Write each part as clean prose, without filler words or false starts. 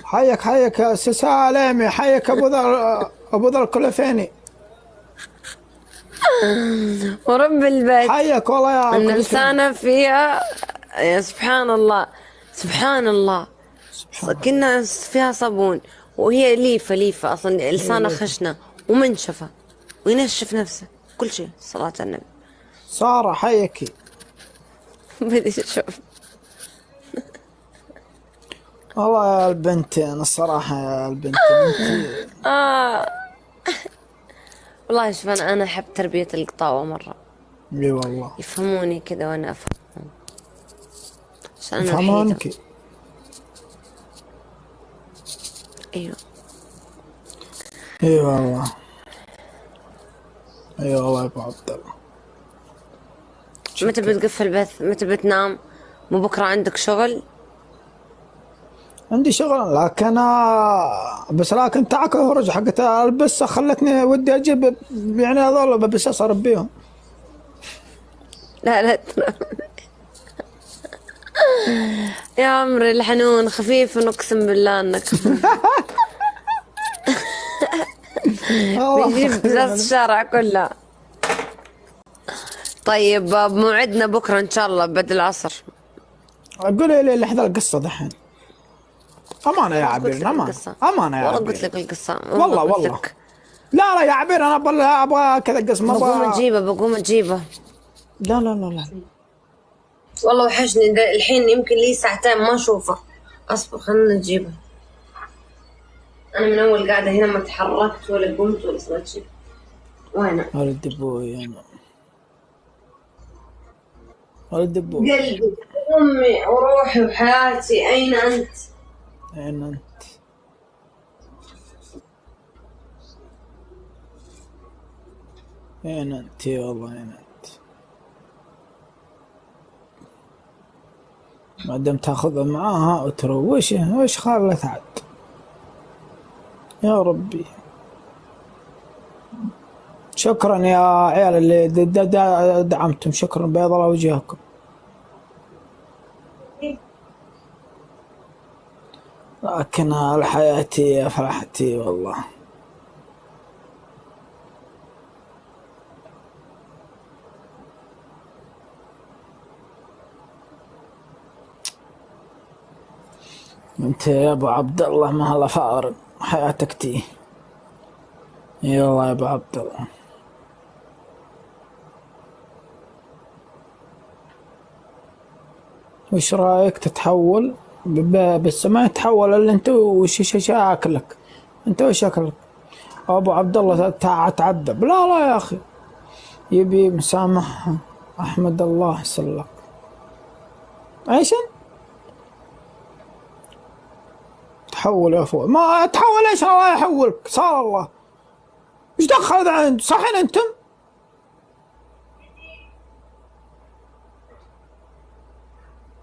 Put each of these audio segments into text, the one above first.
حيك يا سي سالم، حيك ابو ذر الكلفيني. ورب البيت حيك والله يا ان كلفيني. لسانه فيها، يا سبحان الله، سبحان الله. سبحان الله. كنا فيها صابون، وهي ليفة اصلا، هي لسانه ليفا. خشنة ومنشفة، وينشف نفسه كل شيء. صلاة على النبي. سارة حيكي. بدي اشوف. والله يا البنتين الصراحة، يا البنتين انتي. آه والله شوف، أنا أحب تربية القطاوة مرة. اي والله. يفهموني كذا وأنا أفهمهم، عشان أنا وحيدة. يفهمونك. أيوة. اي والله. اي والله يا ابو عبد الله. متى بتقفل بث؟ متى بتنام؟ مو بكرة عندك شغل؟ عندي شغل، لكن بس لكن تعك هرج حقت البسه خلتني ودي اجيب يعني هذول بس اصرف بيهم. لا لا تنام. يا عمري الحنون خفيف، اقسم بالله انك خفيف. بيجيب بزاز الشارع كله. طيب بموعدنا بكرة ان شاء الله بعد العصر. قولي لي لحظة القصة دحين. أمانة يا والله قلت عبير، لك أمان القصة، أمانة يا والله قلت عبير. لك القصة، والله قلت والله. لك. لا لا يا عبير، أنا أبغى كذا قصة، ما بقوم أبغى. اجيبه، بقوم اجيبه. لا لا لا لا. والله وحشني الحين، يمكن لي ساعتين ما اشوفه. اصبر خلنا نجيبه. انا من اول قاعده هنا ما تحركت ولا قمت ولا سويت شيء. وينه؟ ولد أبوي أنا. ولد أبوي. قلبي، امي وروحي وحياتي، اين انت؟ أين أنت؟ أين أنت يا والله، أين أنت؟ ما دام تاخذها معاها وتروشه، وش خالت عاد؟ يا ربي. شكرا يا عيال اللي دعمتم، شكرا بيض الله وجهكم. لكن الحياة فرحتي والله. انت يا ابو عبد الله ما هلا فارق حياتك تي. اي والله يا ابو عبد الله. وش رايك تتحول بس ما يتحول الا انت، وش اكلك انت، وش اكلك ابو عبد الله تعذب؟ لا لا يا اخي، يبي مسامح احمد الله يسلك. ايش تحول يا اخوي؟ ما تحول، ايش الله يحولك؟ صار الله ايش دخل عند صحين انتم؟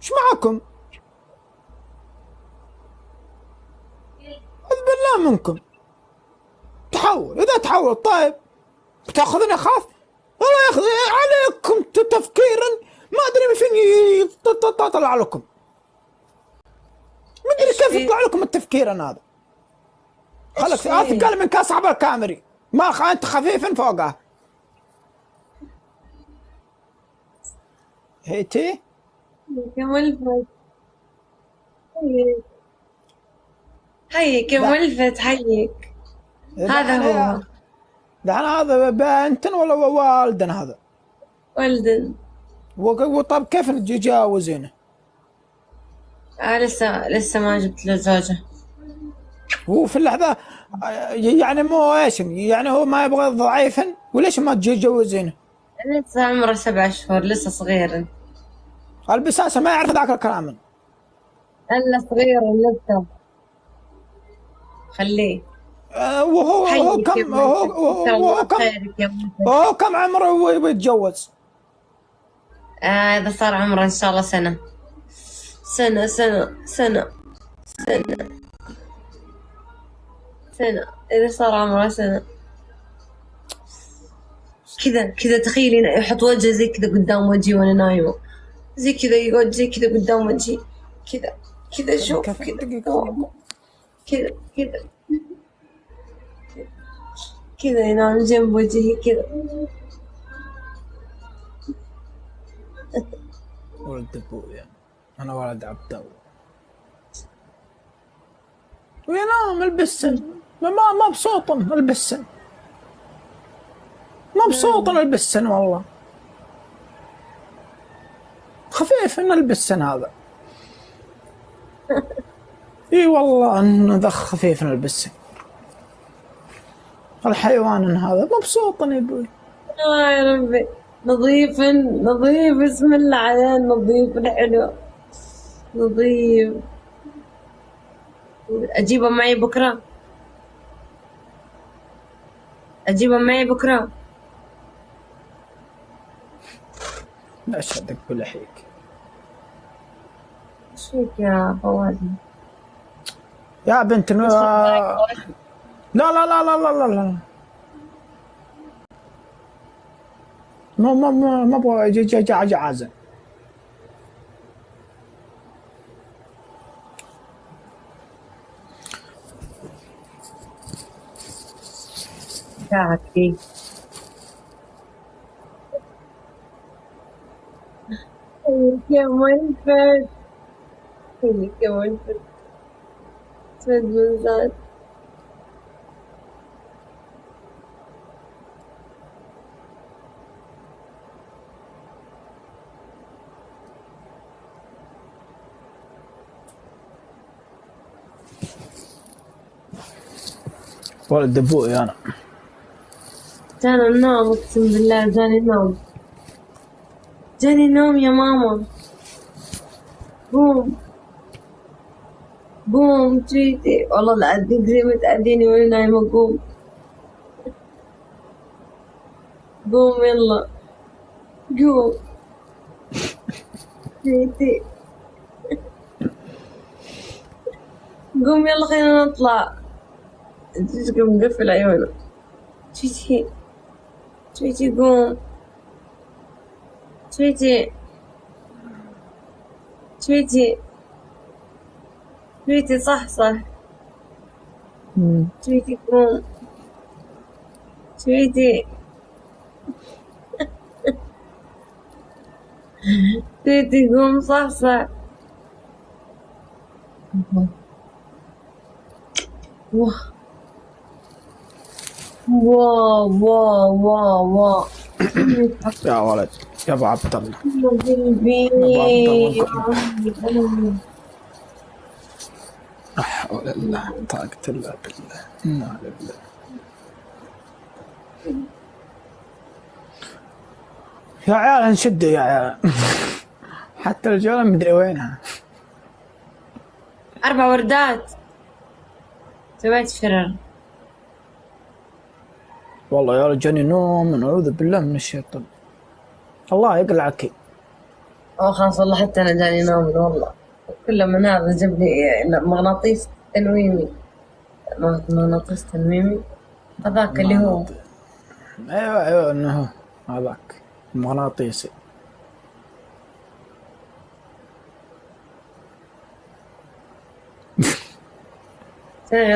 ايش معكم؟ اعوذ بالله منكم. تحول، اذا تحول طيب بتاخذني اخاف؟ والله ياخذ عليكم تفكيرا ما ادري من فين يطلع لكم، ما ادري كيف يطلع لكم التفكير هذا. خلك اثقل من كاس عبر كامري، ما انت خفيف فوقه. هيتي كملفت. حيك يا ملفت، حيك. هذا هو. دحين هذا بنت ولا والدن هذا؟ ولدن. وطب كيف نتجاوزينه؟ لسه ما جبت له زوجة. هو في اللحظة يعني مو ايش يعني، هو ما يبغى ضعيفا وليش ما تجوزينه؟ لسه عمره 7 شهور، لسه صغير. البساسة ما يعرف ذاك الكلام. أنا صغير لسه، خليه. وهو كم هو كم عمره ويتجوز؟ إذا صار عمره إن شاء الله سنة. إذا صار عمره سنة كذا تخيلي يحط وجهه زي كذا قدام وجهي وأنا نايمة، زي كذا يقعد زي كذا قدام وجهي، كذا شوف كذا. كذا كذا كذا ينام جنب وجهي كذا. ولد ابويا، انا ولد عبد الله. وينام البسن، ما بصوت البسن، ما بصوت البسن والله، خفيف ان البسن هذا. اي والله انه ذخ خفيف ان البسن، الحيوان هذا مبسوط يا ابوي. يا ربي، نظيف نظيف، بسم الله عليه، نظيف الحلو، نظيف. أجيبه معي بكرة، أجيبه معي بكرة. لا شدك بلحيك. ايش فيك يا فواز؟ يا بنت لا لا لا لا لا لا لا، ما ابغى جعازة. ساعة فيه يا منفذ، يا منفذ اسود من ذات. ولد ابوي انا. جانا النوم، اقسم بالله جاني النوم، جاني النوم يا ماما. قوم قوم تريدي، والله العظيم زي ما تأذيني وانا نايمة. قوم قوم يلا قوم تريدي، قوم يلا خلينا نطلع. تشكي مقفل عيونه. تريدي تريدي قوم، تريدي تريدي تريدي، صح تريدي قوم، تريدي تريدي قوم، صح واه واه واه واه. يا ولد يا ابو عبد الله، يا قلبي لا حول الله طاقة الا بالله، انا لله. يا عيال نشد يا عيال. حتى الجولة مدري وينها. 4 وردات سمعت فرر. والله يا رجال نوم، نعوذ بالله من الشيطان، الله يقلعك. خلاص والله حتى انا جاني نوم والله. كل ما هذا جاب لي مغناطيس تنويمي، مغناطيس تنويمي هذاك اللي هو. ايوه انه هذاك مغناطيسي.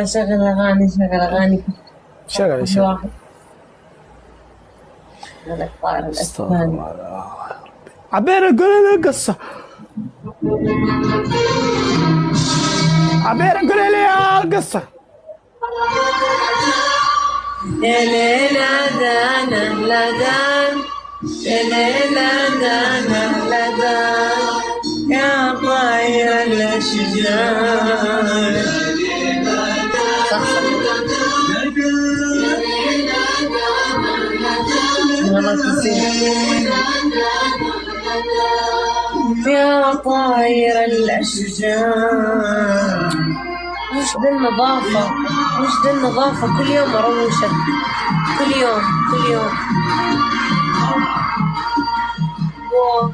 شغل اغاني شغل واحد. هذاك طائر الاسباني. عبير قولي لي قصة، عبير قولي لي القصة. يا ليلى دانا لدان، يا ليلى دانا لدان، يا طاير الاشجار. يا طاير الأشجار. وش ذا النظافة، وش ذا النظافة، كل يوم أروشك، كل يوم كل يوم. واو.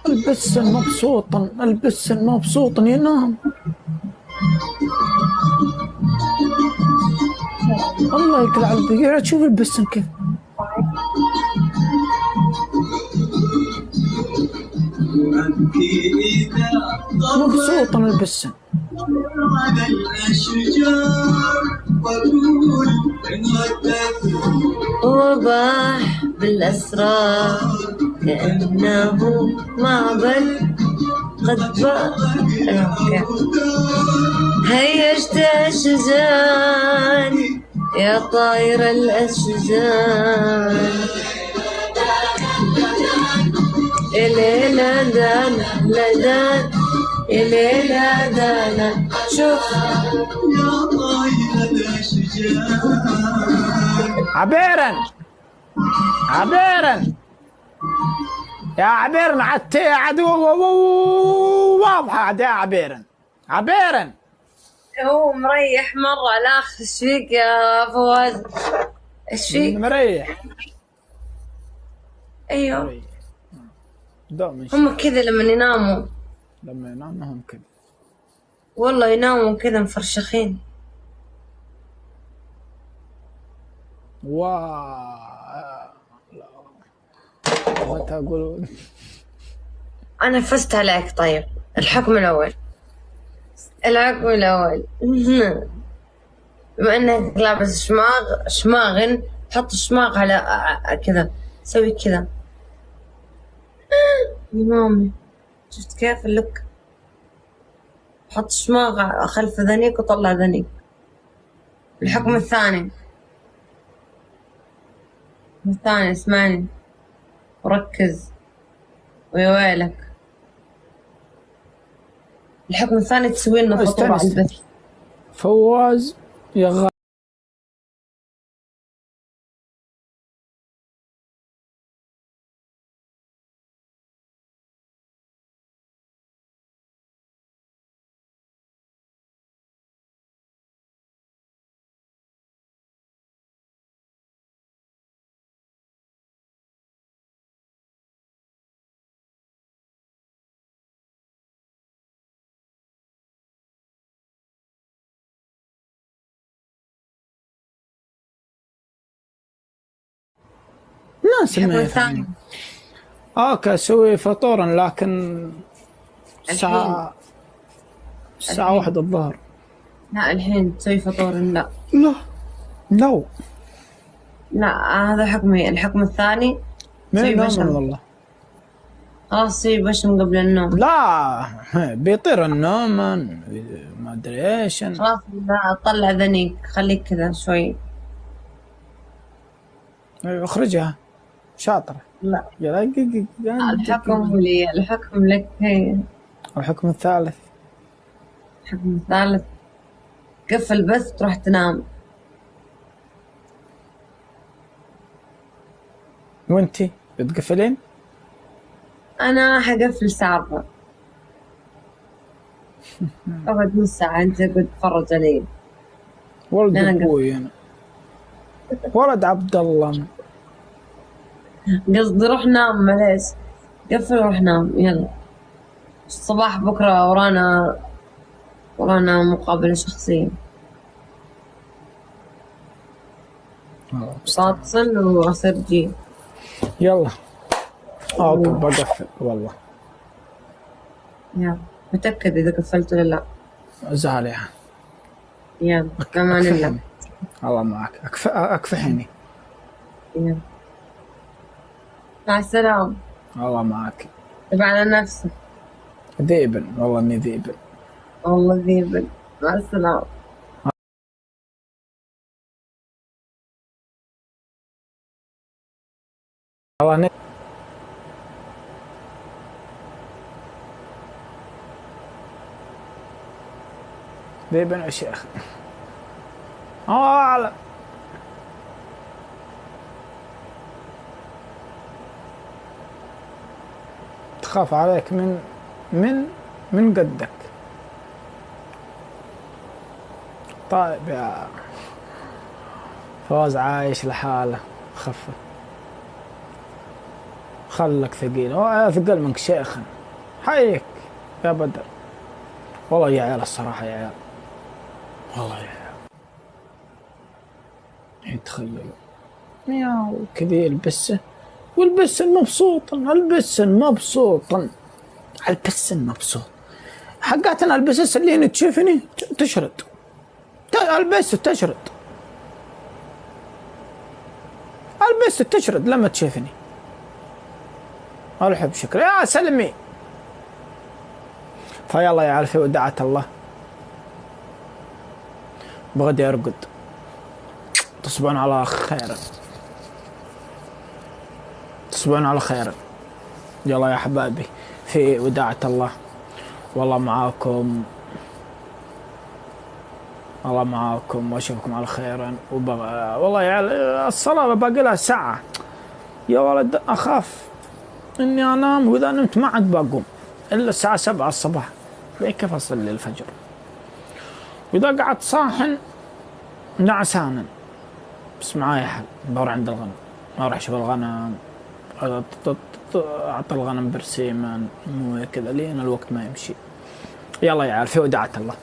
البسن مبسوطا، البسن مبسوطا ينام. الله يقلع البقيع، تشوف البسم كيف مبسوط من البسم. على الأشجار وأقول وباح بالأسرار كأنه معبد قد هيجت أشجان يا طاير الأشجان إلينا دانا لدان إلينا دانا شوف يا طاير الأشجار عبيرا عبيرا يا عبيرا عدتي عدو واضحة عاد يا عبيرا عبيرا. هو مريح مرة. لا ايش فيك يا فواز؟ ايش فيك؟ مريح. ايوه مريح. دوم هم كذا لما يناموا، لما ينام هم كذا والله يناموا كذا مفرشخين. متى أقول انا فزت عليك. طيب الحكم الاول، الحكم الاول بما انك لابس شماغ حط الشماغ على كذا، سوي كذا يا مامي. شفت كيف اللوك؟ حط الشماغ خلف ذنيك وطلع ذنيك. الحكم الثاني، اسمعني وركز ويا ويلك. الحكم الثاني تسوي لنا فطور على البث. فواز يا ناس الحكم الثاني اوكي اسوي فطورا، لكن الساعة 1 الظهر. لا الحين تسوي فطور. لا لا نو لا هذا حكمي. الحكم الثاني من بشم. والله خلاص سوي بشم قبل النوم. لا بيطير النوم ما ادري ايش. خلاص لا طلع ذنيك، خليك كذا شوي. اخرجها شاطرة. لا يلا الحكم لي، الحكم لك. هي الحكم الثالث. الحكم الثالث قفل بث تروح تنام. وانتي بتقفلين؟ انا حقفل الساعة 4. اقعد نص ساعة انت قد تتفرج علي. ولد أنا ابوي انا، ولد عبد الله. قصدي روح نام، معليش قفل وروح نام. يلا الصباح بكرة ورانا مقابلة شخصية. فاتصل واصير جي. يلا اوكي بقفل والله. يلا متأكد إذا قفلت ولا لا؟ زعلها. يلا كمان الله. الله معك. اكفحني. يلا مع السلامة. الله معك. تبع على نفسك. ذئبا والله اني ذئبا. والله ذيبا. مع السلامة. والله ذئبا يا شيخ. الله اعلم. تخاف عليك من قدك. طيب يا فواز عايش لحاله، خفف خلك ثقيل. ثقل منك شيخا. حيك يا بدر. والله يا عيال الصراحة يا عيال، والله يا عيال تخيلوا مياو كذا يلبسه، والبسن مبسوطا، البسن مبسوطا، البسن مبسوط. حقاتنا البسس اللي تشوفني تشرد، البس تشرد، البس تشرد لما تشوفني. الحب شكرا يا سلمي. فيلا يا عرفي ودعة الله، بغدي ارقد، تصبحون على خير، تصبحون على خير. يلا يا حبايبي في وداعة الله، والله معاكم، الله معاكم، واشوفكم على خير. والله يا الصلاة باقي لها ساعة يا ولد، اخاف اني انام، واذا نمت ما عاد بقوم الا الساعة 7 الصباح، كيف اصلي الفجر؟ واذا قعدت صاحن نعسانا، بس معاي حل، بروح عند الغنم، اروح اشوف الغنم، اعطي الغنم برسيما كذا لين الوقت ما يمشي. يلا يا عيال في وداعة الله.